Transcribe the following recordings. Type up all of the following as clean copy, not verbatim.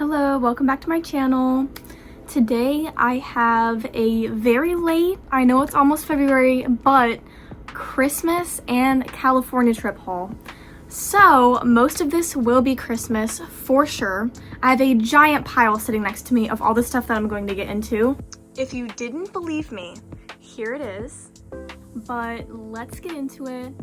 Hello, welcome back to my channel. Today I have a very late, I know it's almost February, but Christmas and California trip haul. So most of this will be Christmas for sure. I have a giant pile sitting next to me of all the stuff that I'm going to get into. If you didn't believe me, here it is, but let's get into it.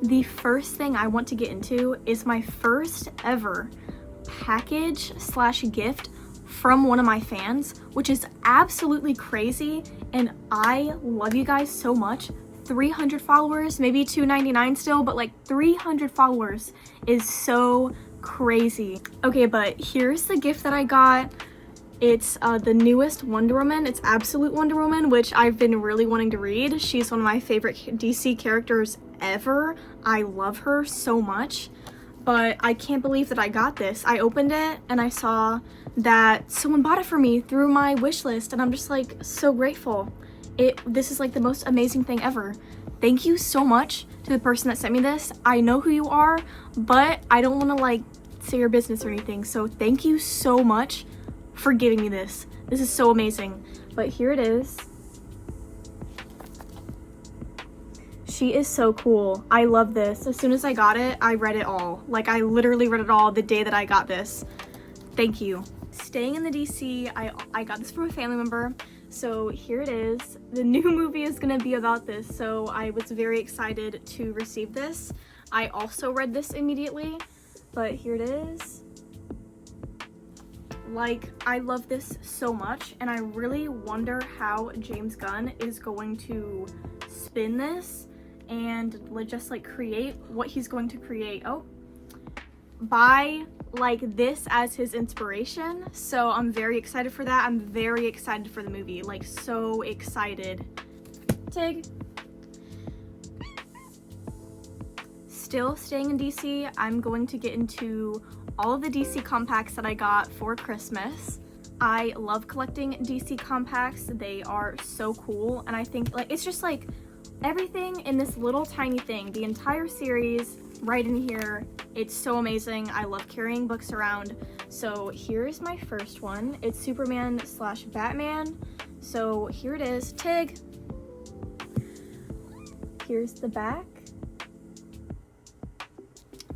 The first thing I want to get into is my first ever package slash gift from one of my fans, which is absolutely crazy, and I love you guys so much. 300 followers, maybe 299 still, but like 300 followers is so crazy. Okay, but here's the gift that I got. It's the newest Wonder Woman. It's Absolute Wonder Woman, which I've been really wanting to read. She's one of my favorite DC characters ever. I love her so much, but I can't believe that I got this. I opened it and I saw that someone bought it for me through my wish list, and I'm just like so grateful. This is like the most amazing thing ever. Thank you so much to the person that sent me this. I know who you are, but I don't want to like say your business or anything, so thank you so much for giving me this. This is so amazing. But here it is. She is so cool. I love this. As soon as I got it, I read it all. Like, I literally read it all the day that I got this. Thank you. Staying in the DC, I got this from a family member. So here it is. The new movie is gonna be about this, so I was very excited to receive this. I also read this immediately, but here it is. Like, I love this so much, and I really wonder how James Gunn is going to spin this and just like create what he's going to create. By like this as his inspiration. So I'm very excited for that. I'm very excited for the movie, like so excited. Tig. Still staying in DC, I'm going to get into all of the DC compacts that I got for Christmas. I love collecting DC compacts. They are so cool, and I think like it's just like everything in this little tiny thing, the entire series right in here. It's so amazing. I love carrying books around. So here's my first one. It's Superman slash Batman. So here it is. Tig. Here's the back.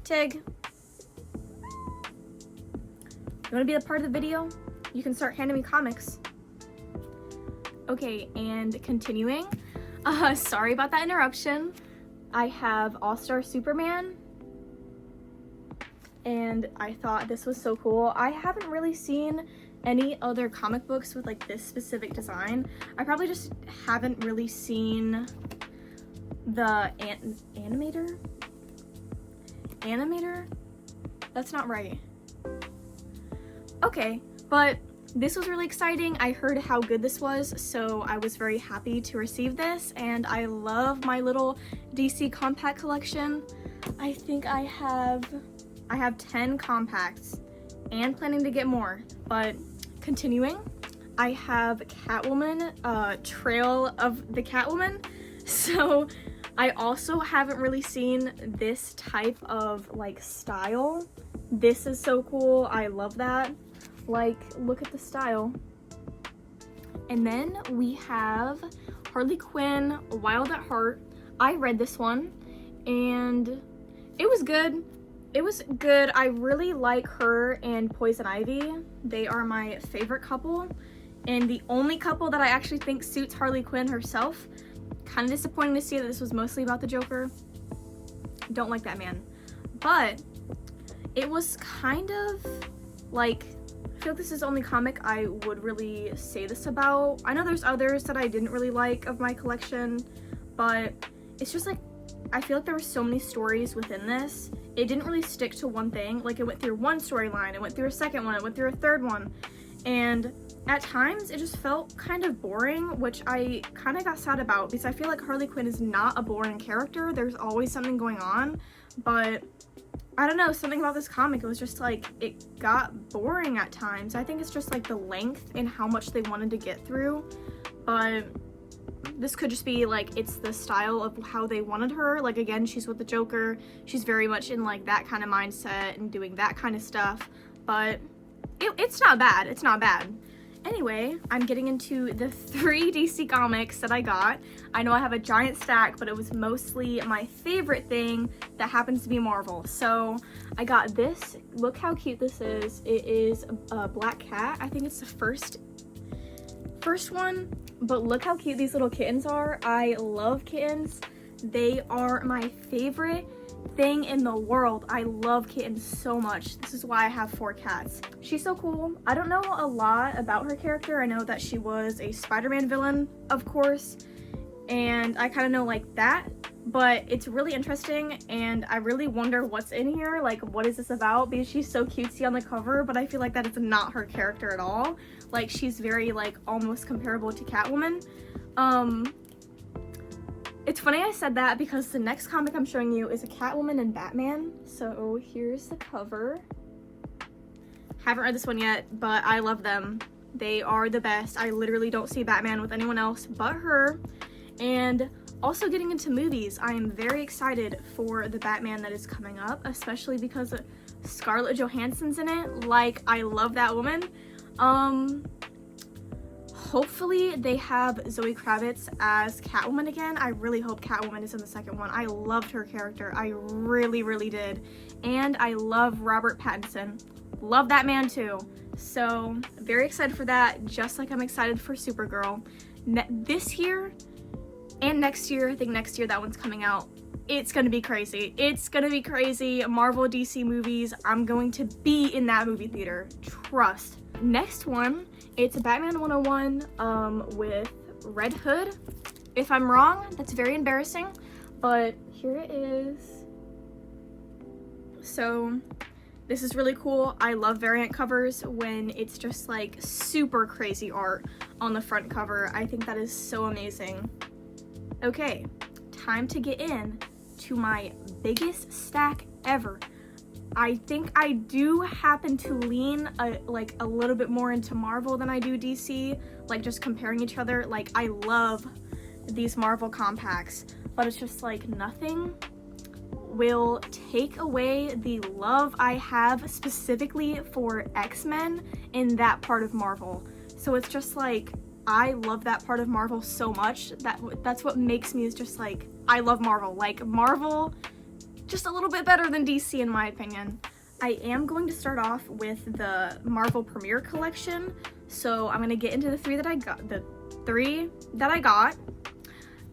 Tig. You want to be a part of the video? You can start handing me comics. Okay, and continuing. Sorry about that interruption. I have All-Star Superman, and I thought this was so cool. I haven't really seen any other comic books with like this specific design. I probably just haven't really seen the animator? That's not right. Okay, but this was really exciting. I heard how good this was, so I was very happy to receive this, and I love my little DC compact collection. I think I have 10 compacts and planning to get more, but continuing, I have Catwoman, Trail of the Catwoman. So I also haven't really seen this type of like style. This is so cool. I love that. Like, look at the style. And then we have Harley Quinn, Wild at Heart. I read this one, and it was good. It was good. I really like her and Poison Ivy. They are my favorite couple, and the only couple that I actually think suits Harley Quinn herself. Kind of disappointing to see that this was mostly about the Joker. Don't like that man. But it was kind of like, I feel like this is the only comic I would really say this about. I know there's others that I didn't really like of my collection, but it's just like, I feel like there were so many stories within this. It didn't really stick to one thing. Like, it went through one storyline, it went through a second one, it went through a third one, and at times it just felt kind of boring, which I kind of got sad about, because I feel like Harley Quinn is not a boring character. There's always something going on, but I don't know, something about this comic, it was just like, it got boring at times. I think it's just like the length and how much they wanted to get through, but this could just be like it's the style of how they wanted her. Like, again, she's with the Joker, she's very much in like that kind of mindset and doing that kind of stuff, but it's not bad. It's not bad. Anyway, I'm getting into the 3 DC comics that I got. I know I have a giant stack, but it was mostly my favorite thing that happens to be Marvel. So I got this. Look how cute this is. It is a black cat. I think it's the first one, but look how cute these little kittens are. I love kittens. They are my favorite thing in the world. I love kittens so much. This is why I have 4 cats. She's so cool. I don't know a lot about her character. I know that she was a Spider-Man villain, of course, and I kind of know like that, but it's really interesting, and I really wonder what's in here. Like, what is this about? Because she's so cutesy on the cover, but I feel like that is not her character at all. Like, she's very like almost comparable to Catwoman. It's funny I said that because the next comic I'm showing you is a Catwoman and Batman. So here's the cover. Haven't read this one yet, but I love them. They are the best. I literally don't see Batman with anyone else but her. And also getting into movies, I am very excited for the Batman that is coming up, especially because Scarlett Johansson's in it. Like, I love that woman. Hopefully they have Zoe Kravitz as Catwoman again. I really hope Catwoman is in the second one. I loved her character. I really, really did. And I love Robert Pattinson. Love that man too. So very excited for that, just like I'm excited for Supergirl. This year and next year, I think next year that one's coming out. It's gonna be crazy. It's gonna be crazy. Marvel, DC movies. I'm going to be in that movie theater. Trust. Next one, it's Batman 101 with Red Hood. If I'm wrong, that's very embarrassing, but here it is. So this is really cool. I love variant covers when it's just like super crazy art on the front cover. I think that is so amazing. Okay, time to get in to my biggest stack ever. I think I do happen to lean a little bit more into Marvel than I do DC, like just comparing each other. Like, I love these Marvel compacts, but it's just like nothing will take away the love I have specifically for X-Men in that part of Marvel. So it's just like, I love that part of Marvel so much that's what makes me is just like, I love Marvel. Like, Marvel, just a little bit better than DC in my opinion. I am going to start off with the Marvel Premiere Collection. So I'm gonna get into the 3 that I got.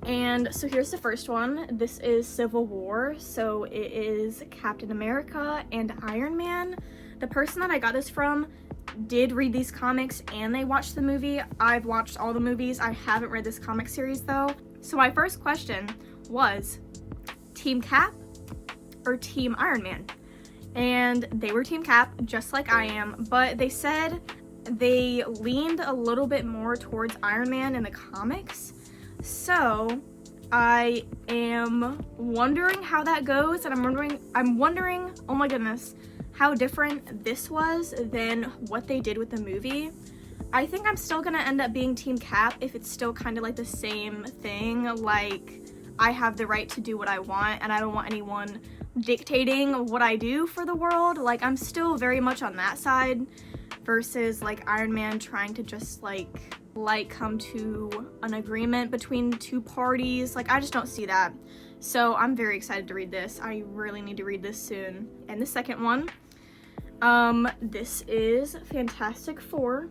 And so here's the first one. This is Civil War. So it is Captain America and Iron Man. The person that I got this from did read these comics and they watched the movie. I've watched all the movies. I haven't read this comic series though. So my first question was, Team Cap or Team Iron Man? And they were Team Cap, just like I am, but they said they leaned a little bit more towards Iron Man in the comics. So I am wondering how that goes, and I'm wondering, oh my goodness, how different this was than what they did with the movie. I think I'm still gonna end up being Team Cap if it's still kind of like the same thing, like I have the right to do what I want and I don't want anyone dictating what I do for the world. Like, I'm still very much on that side versus like Iron Man trying to just like come to an agreement between 2 parties. Like, I just don't see that. So I'm very excited to read this. I really need to read this soon. And the second one, this is Fantastic Four.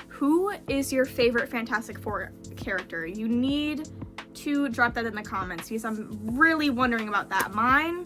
Who is your favorite Fantastic Four character? You need to drop that in the comments because I'm really wondering about that. Mine,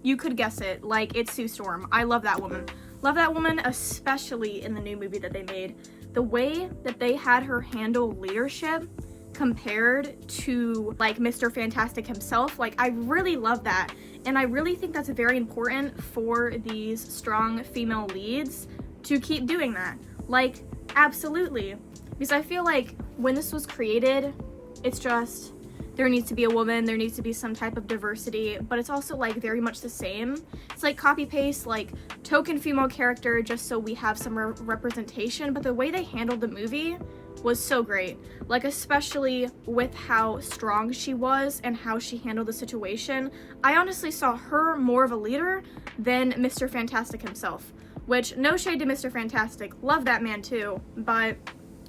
you could guess it, like, it's Sue Storm. I love that woman. Love that woman, especially in the new movie that they made. The way that they had her handle leadership compared to like Mr. Fantastic himself, like, I really love that. And I really think that's very important for these strong female leads to keep doing that. Like, absolutely. Because I feel like when this was created, it's just, there needs to be a woman, there needs to be some type of diversity, but it's also like very much the same. It's like copy paste, like token female character just so we have some representation, but the way they handled the movie was so great. Like, especially with how strong she was and how she handled the situation. I honestly saw her more of a leader than Mr. Fantastic himself, which, no shade to Mr. Fantastic, love that man too, but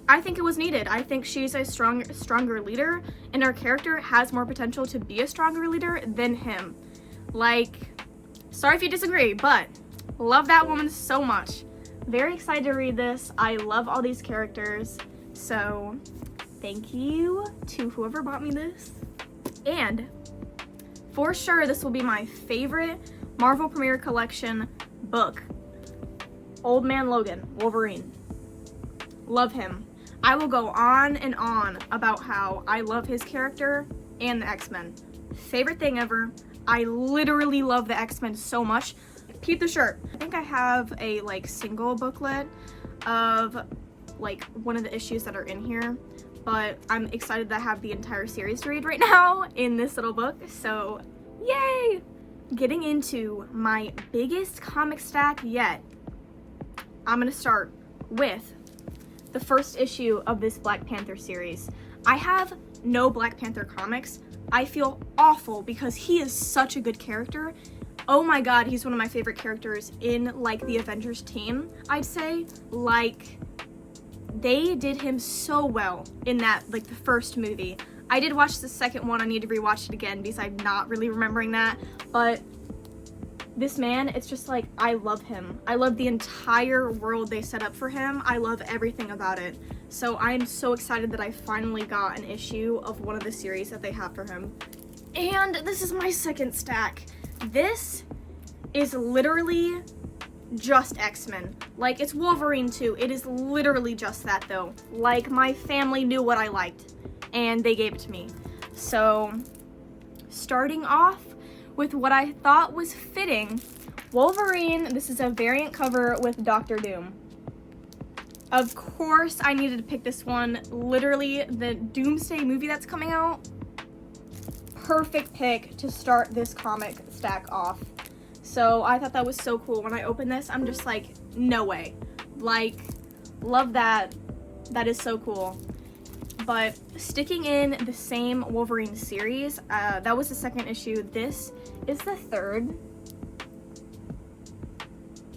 I think it was needed. I think she's a stronger leader, and her character has more potential to be a stronger leader than him. Like, sorry if you disagree, but love that woman so much. Very excited to read this. I love all these characters, so thank you to whoever bought me this. And for sure, this will be my favorite Marvel Premiere Collection book. Old Man Logan, Wolverine. Love him. I will go on and on about how I love his character and the X-Men. Favorite thing ever. I literally love the X-Men so much. Peep the shirt. I think I have a like single booklet of like one of the issues that are in here, but I'm excited to have the entire series to read right now in this little book, so yay! Getting into my biggest comic stack yet, I'm gonna start with the first issue of this Black Panther series. I have no Black Panther comics. I feel awful because he is such a good character. Oh my god, he's one of my favorite characters in like the Avengers team, I'd say. Like, they did him so well in that, like, the first movie. I did watch the second one. I need to rewatch it again because I'm not really remembering that, but this man, it's just like, I love him. I love the entire world they set up for him. I love everything about it. So I'm so excited that I finally got an issue of one of the series that they have for him. And this is my second stack. This is literally just X-Men. Like, it's Wolverine too. It is literally just that though. Like, my family knew what I liked and they gave it to me. So, starting off with what I thought was fitting, Wolverine. This is a variant cover with Doctor Doom. Of course, I needed to pick this one. Literally, the Doomsday movie that's coming out. Perfect pick to start this comic stack off. So I thought that was so cool. When I opened this, I'm just like, no way. Like, love that. That is so cool. But sticking in the same Wolverine series, that was the second issue. This is the third.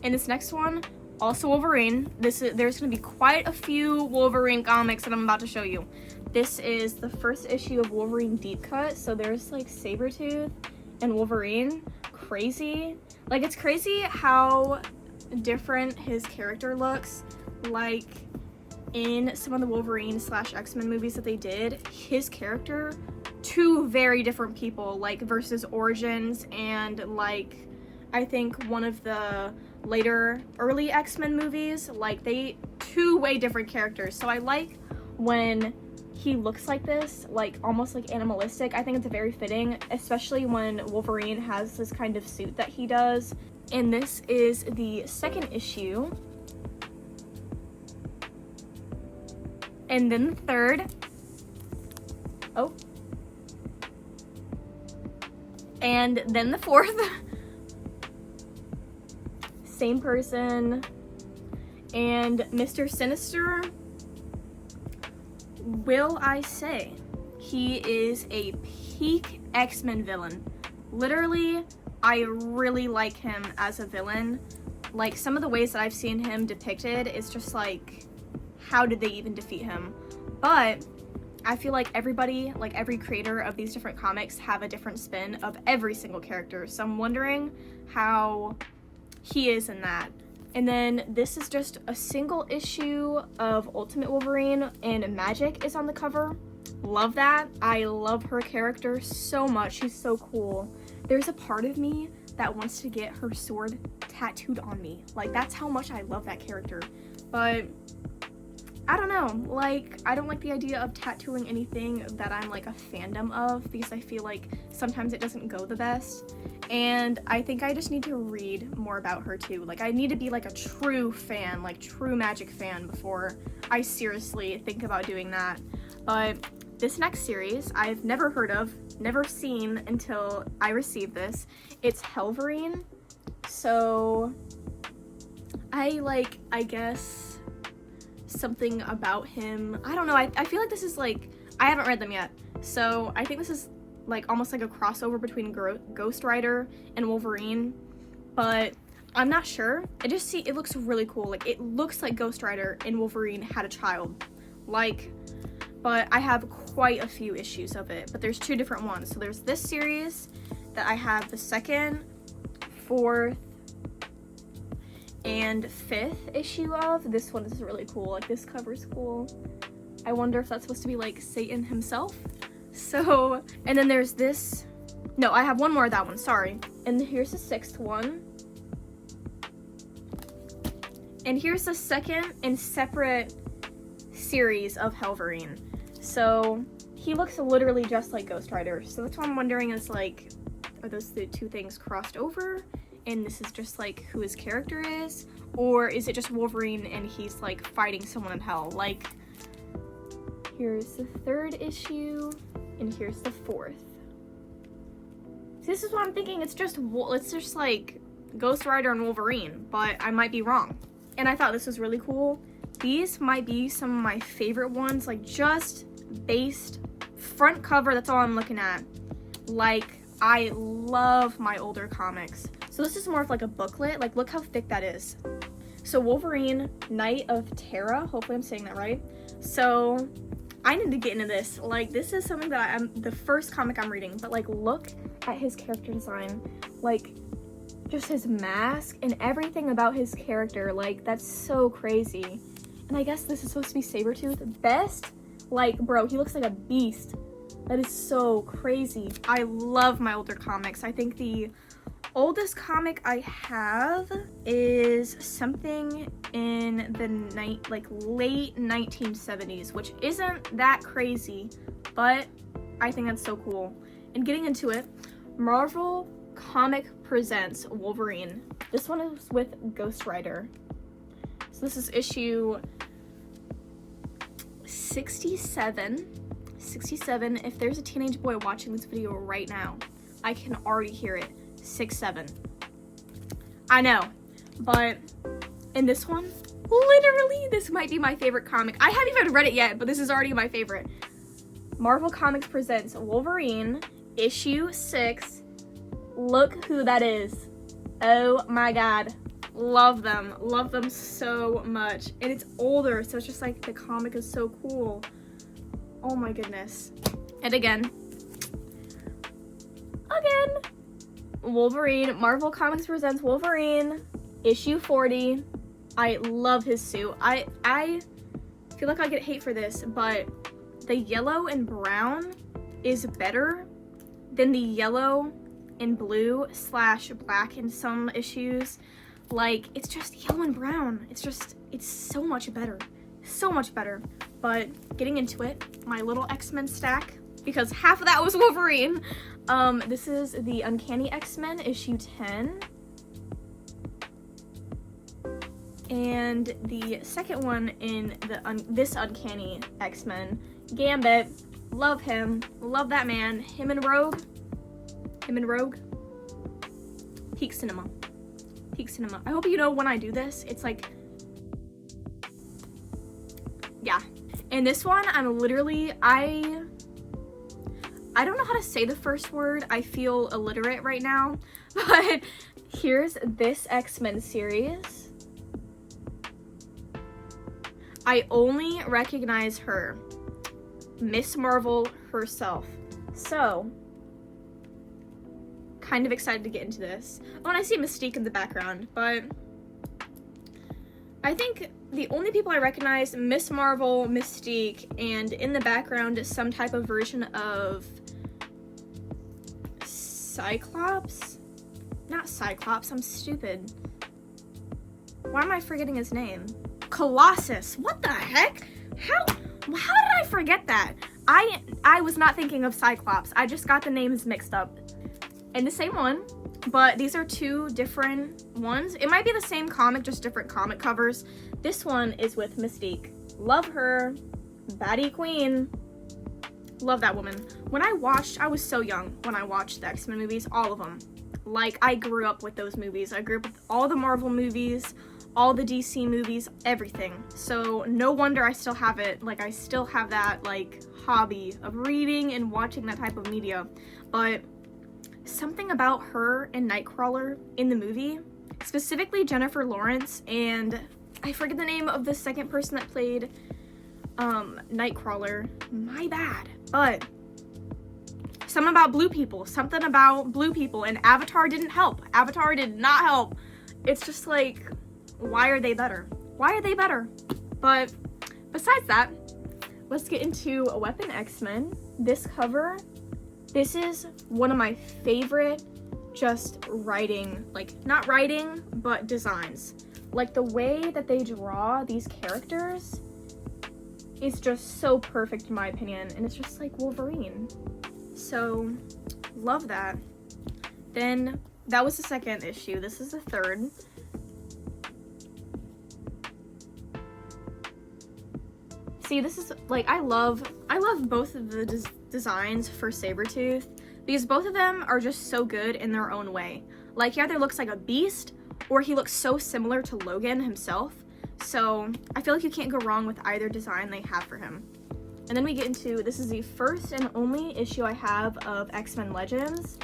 And this next one, also Wolverine. There's gonna be quite a few Wolverine comics that I'm about to show you. This is the first issue of Wolverine Deep Cut. So there's like Sabretooth and Wolverine. Crazy. Like, it's crazy how different his character looks. Like, in some of the Wolverine / X-Men movies that they did, his character, two very different people, like, versus Origins and, like, I think one of the later early X-Men movies, like, two way different characters. So I like when he looks like this, like almost like animalistic. I think it's very fitting, especially when Wolverine has this kind of suit that he does. And this is the second issue. And then the third. Oh. And then the fourth. Same person. And Mr. Sinister, will I say, he is a peak X-Men villain. Literally, I really like him as a villain. Like, some of the ways that I've seen him depicted is just like, how did they even defeat him? But I feel like everybody, like every creator of these different comics, have a different spin of every single character. So I'm wondering how he is in that. And then this is just a single issue of Ultimate Wolverine, and Magic is on the cover. Love that. I love her character so much. She's so cool. There's a part of me that wants to get her sword tattooed on me. Like, that's how much I love that character. But I don't know, like, I don't like the idea of tattooing anything that I'm like a fandom of, because I feel like sometimes it doesn't go the best. And I think I just need to read more about her too. Like, I need to be like a true fan, like true Magic fan, before I seriously think about doing that. But this next series I've never heard of, never seen until I received this. It's Wolverine. So I guess something about him. I don't know, I feel like this is like, I haven't read them yet, so I think this is like almost like a crossover between Ghost Rider and Wolverine, but I'm not sure. It looks really cool. Like, it looks like Ghost Rider and Wolverine had a child, like, but I have quite a few issues of it, but there's 2 different ones. So there's this series that I have the 2nd, 4th, and 5th issue of. This one is really cool. Like, this cover's cool. I wonder if that's supposed to be like Satan himself. So, and then there's this. No, I have one more of that one, sorry. And here's the 6th one. And here's the 2nd and separate series of Wolverine. So, he looks literally just like Ghost Rider. So that's what I'm wondering is like, are those the 2 things crossed over? And this is just like who his character is? Or is it just Wolverine and he's like fighting someone in hell? Like, here's the 3rd issue, and here's the 4th. This is what I'm thinking, it's just like Ghost Rider and Wolverine, but I might be wrong. And I thought this was really cool. These might be some of my favorite ones, like just based front cover, that's all I'm looking at. Like, I love my older comics. So this is more of like a booklet, like look how thick that is. So Wolverine, Knight of Terra, hopefully I'm saying that right. So I need to get into this. Like, this is something that the first comic I'm reading, but like look at his character design. Like, just his mask and everything about his character, like that's so crazy. And I guess this is supposed to be Sabretooth. Best, like, bro, he looks like a beast. That is so crazy. I love my older comics. I think the oldest comic I have is something in the late 1970s, which isn't that crazy, but I think that's so cool. And getting into it, Marvel Comic Presents Wolverine. This one is with Ghost Rider. So this is issue 67. If there's a teenage boy watching this video right now, I can already hear it. 6'7". I know, but in this one, literally, this might be my favorite comic. I haven't even read it yet, but this is already my favorite. Marvel Comics Presents Wolverine, issue 6. Look who that is. Oh my god. Love them. Love them so much. And it's older, so it's just like the comic is so cool. Oh my goodness. And again, Wolverine, Marvel Comics Presents Wolverine, issue 40. I love his suit. I feel like I get hate for this, but the yellow and brown is better than the yellow and blue / black in some issues. Like, it's just yellow and brown. It's so much better. So much better. But getting into it, my little X-Men stack, because half of that was Wolverine. This is the Uncanny X-Men, issue 10. And the second one in this Uncanny X-Men, Gambit. Love him. Love that man. Him and Rogue. Peak cinema. I hope you know when I do this, it's like, yeah. And this one, I'm literally, I don't know how to say the first word. I feel illiterate right now. But here's this X-Men series. I only recognize her. Miss Marvel herself. So, kind of excited to get into this. Oh, and I see Mystique in the background, but I think the only people I recognize, Miss Marvel, Mystique, and in the background is some type of version of Cyclops? Not Cyclops, I'm stupid. Why am I forgetting his name? Colossus. What the heck? How did I forget that? I was not thinking of Cyclops. I just got the names mixed up. And the same one, but these are 2 different ones. It might be the same comic, just different comic covers. This one is with Mystique. Love her. Baddie queen. Love that woman. I was so young when I watched the X-Men movies, all of them. Like, I grew up with those movies. I grew up with all the Marvel movies, all the DC movies, everything. So no wonder I still have it. Like, I still have that, like, hobby of reading and watching that type of media. But something about her and Nightcrawler in the movie, specifically Jennifer Lawrence, and I forget the name of the second person that played Nightcrawler. My bad. But something about blue people, and Avatar didn't help. Avatar did not help. It's just like, why are they better? Why are they better? But besides that, let's get into Weapon X-Men. This cover, this is one of my favorite just writing, like, not writing, but designs. Like, the way that they draw these characters is just so perfect in my opinion, and it's just like Wolverine. So, love that. Then, that was the second issue. This is the third. See, this is, like, I love both of the designs for Sabretooth, because both of them are just so good in their own way. Like, he either looks like a beast, or he looks so similar to Logan himself. So, I feel like you can't go wrong with either design they have for him. And then we get into, this is the first and only issue I have of X-Men Legends.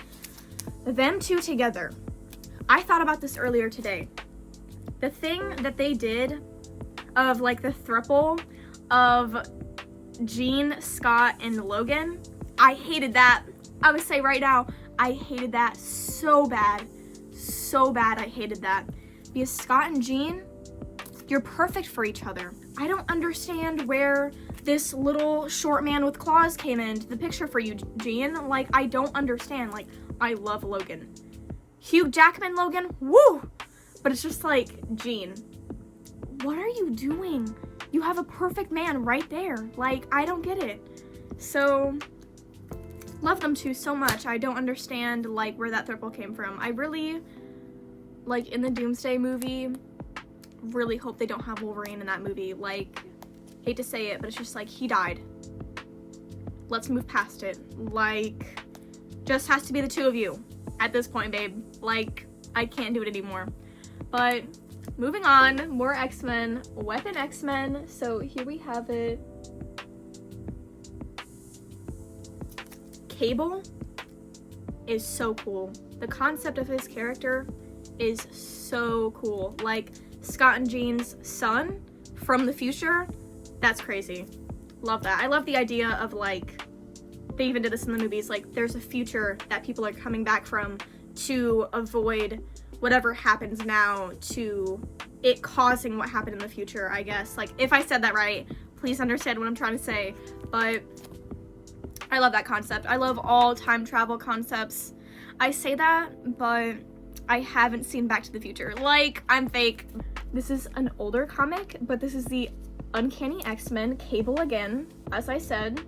Them two together. I thought about this earlier today. The thing that they did of, like, the throuple of Jean, Scott, and Logan, I hated that. I would say right now, I hated that so bad. So bad I hated that. Because Scott and Jean, you're perfect for each other. I don't understand where this little short man with claws came into the picture for you, Jean. Like, I don't understand. Like, I love Logan. Hugh Jackman Logan, woo! But it's just like, Jean, what are you doing? You have a perfect man right there. Like, I don't get it. So, love them two so much. I don't understand, like, where that throuple came from. I really, like, in the Doomsday movie, really hope they don't have Wolverine in that movie. Like, hate to say it, but it's just like, he died. Let's move past it. Like, just has to be the two of you at this point, babe. Like, I can't do it anymore. But moving on, more X-Men, Weapon X-Men. So here we have it. Cable is so cool. The concept of his character is so cool. Like, Scott and Jean's son from the future, that's crazy. Love that. I love the idea of, like, they even did this in the movies, like, there's a future that people are coming back from to avoid whatever happens now, to it causing what happened in the future, I guess. Like, if I said that right, please understand what I'm trying to say. But I love that concept. I love all time travel concepts. I say that, but I haven't seen Back to the Future. Like, I'm fake. This is an older comic, but this is the Uncanny X-Men, Cable again, as I said.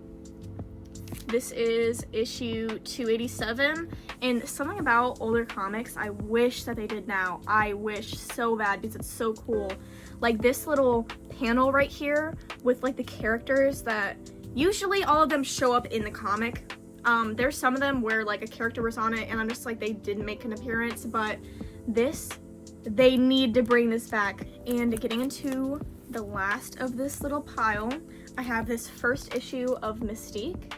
This is issue 287, and something about older comics I wish that they did now. I wish so bad, because it's so cool. Like, this little panel right here with, like, the characters that usually all of them show up in the comic. There's some of them where, like, a character was on it and I'm just like, they didn't make an appearance, but this, they need to bring this back. And getting into the last of this little pile, I have this first issue of Mystique.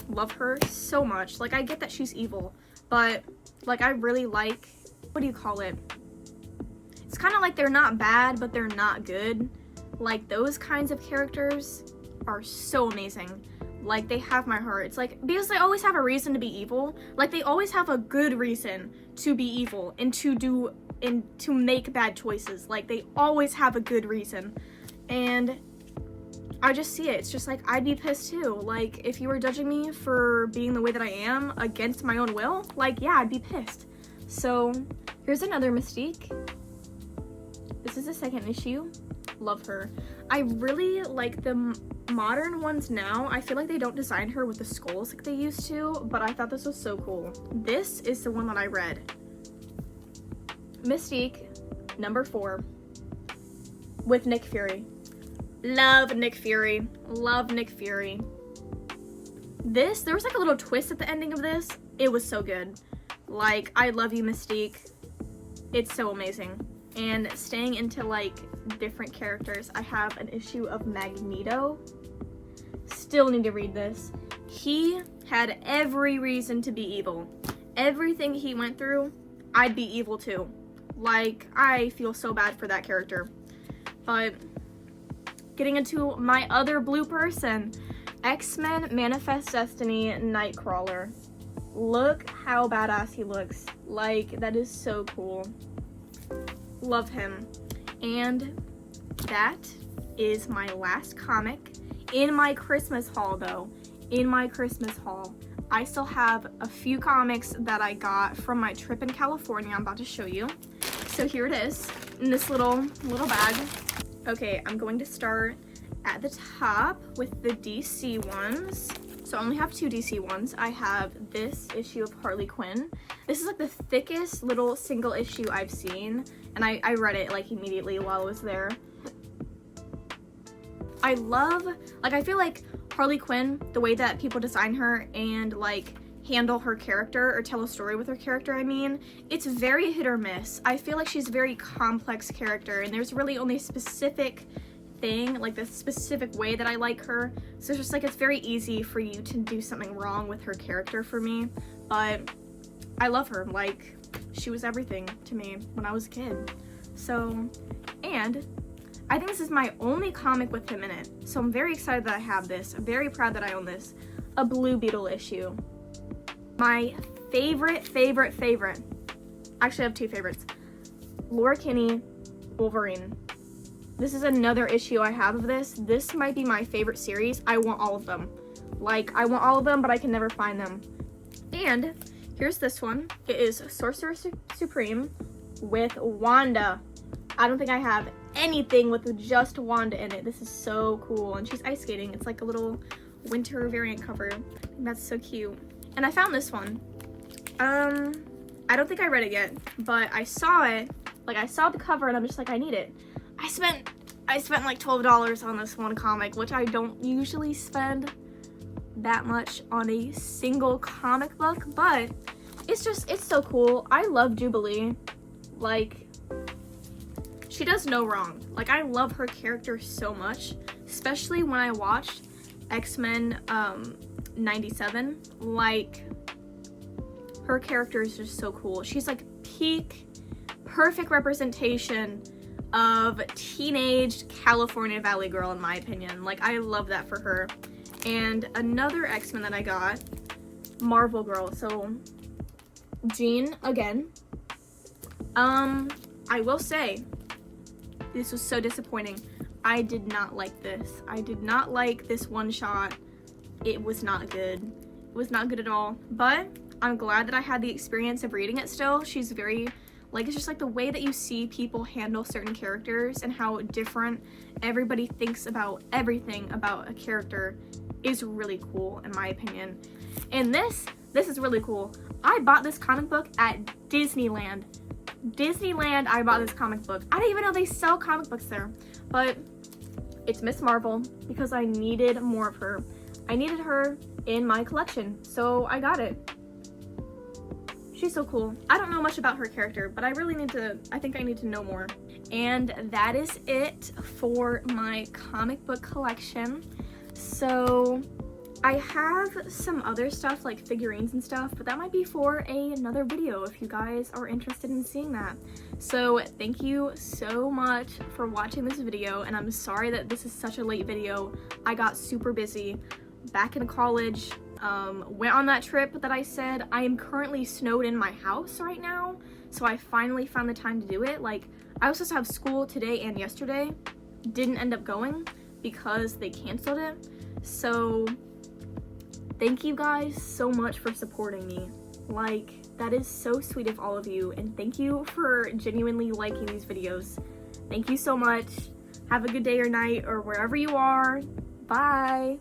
Love her so much. Like, I get that she's evil, but, like, I really like, what do you call it? It's kind of like they're not bad, but they're not good. Like, those kinds of characters are so amazing. Like, they have my heart. It's like, because they always have a reason to be evil. Like, they always have a good reason to be evil and to make bad choices. Like, they always have a good reason. And I just see it. It's just like, I'd be pissed too. Like, if you were judging me for being the way that I am against my own will, like, yeah, I'd be pissed. So, here's another Mystique. This is the second issue. Love her. I really like the modern ones now. I feel like they don't design her with the skulls like they used to, but I thought this was so cool. This is the one that I read. Mystique, number 4, with Nick Fury. Love Nick Fury. Love Nick Fury. This, there was like a little twist at the ending of this. It was so good. Like, I love you, Mystique. It's so amazing. And staying into like different characters, I have an issue of Magneto. Still need to read this. He had every reason to be evil. Everything he went through, I'd be evil too. Like, I feel so bad for that character. But getting into my other blue person, X-Men Manifest Destiny Nightcrawler. Look how badass he looks. Like, that is so cool. Love him. And that is my last comic. In my Christmas haul though, in my Christmas haul, I still have a few comics that I got from my trip in California. I'm about to show you. So here it is in this little bag. Okay, I'm going to start at the top with the DC ones. So I only have 2 DC ones. I have this issue of Harley Quinn. This is like the thickest little single issue I've seen, and I read it like immediately while I was there. I love, like, I feel like Harley Quinn, the way that people design her and like handle her character or tell a story with her character, I mean, it's very hit or miss. I feel like she's a very complex character, and there's really only a specific thing, like the specific way that I like her. So it's just like, it's very easy for you to do something wrong with her character for me. But I love her. Like, she was everything to me when I was a kid. So, and I think this is my only comic with him in it. So I'm very excited that I have this. I'm very proud that I own this. A Blue Beetle issue. My favorite. Actually, I have 2 favorites. Laura Kinney, Wolverine. This is another issue I have of this. This might be my favorite series. I want all of them. Like, I want all of them, but I can never find them. And here's this one. It is Sorcerer Supreme with Wanda. I don't think I have anything with just Wanda in it. This is so cool. And she's ice skating. It's like a little winter variant cover. That's so cute. And I found this one. I don't think I read it yet, but I saw it. Like, I saw the cover and I'm just like, I need it. I spent like $12 on this one comic, which I don't usually spend that much on a single comic book, but it's so cool. I love Jubilee. Like, she does no wrong. Like, I love her character so much, especially when I watched X-Men 97. Like, her character is just so cool. She's like peak, perfect representation of teenage California Valley girl, in my opinion. Like, I love that for her. And another X-Men that I got, Marvel Girl. So Jean again. I will say this was so disappointing. I did not like this. I did not like this one shot. It was not good. It was not good at all. But I'm glad that I had the experience of reading it still. She's very, like, it's just like the way that you see people handle certain characters and how different everybody thinks about everything about a character is really cool, in my opinion. And this is really cool. I bought this comic book at Disneyland. I bought this comic book. I didn't even know they sell comic books there. But it's Miss Marvel because I needed more of her. I needed her in my collection, so I got it. She's so cool. I don't know much about her character, but I think I need to know more. And that is it for my comic book collection. So I have some other stuff like figurines and stuff, but that might be for another video if you guys are interested in seeing that. So thank you so much for watching this video, and I'm sorry that this is such a late video. I got super busy back in college. Went on that trip that I said. I am currently snowed in my house right now, so I finally found the time to do it. Like, I was supposed to have school today and yesterday, didn't end up going because they canceled it. So thank you guys so much for supporting me. Like, that is so sweet of all of you, and thank you for genuinely liking these videos. Thank you so much. Have a good day or night or wherever you are. Bye.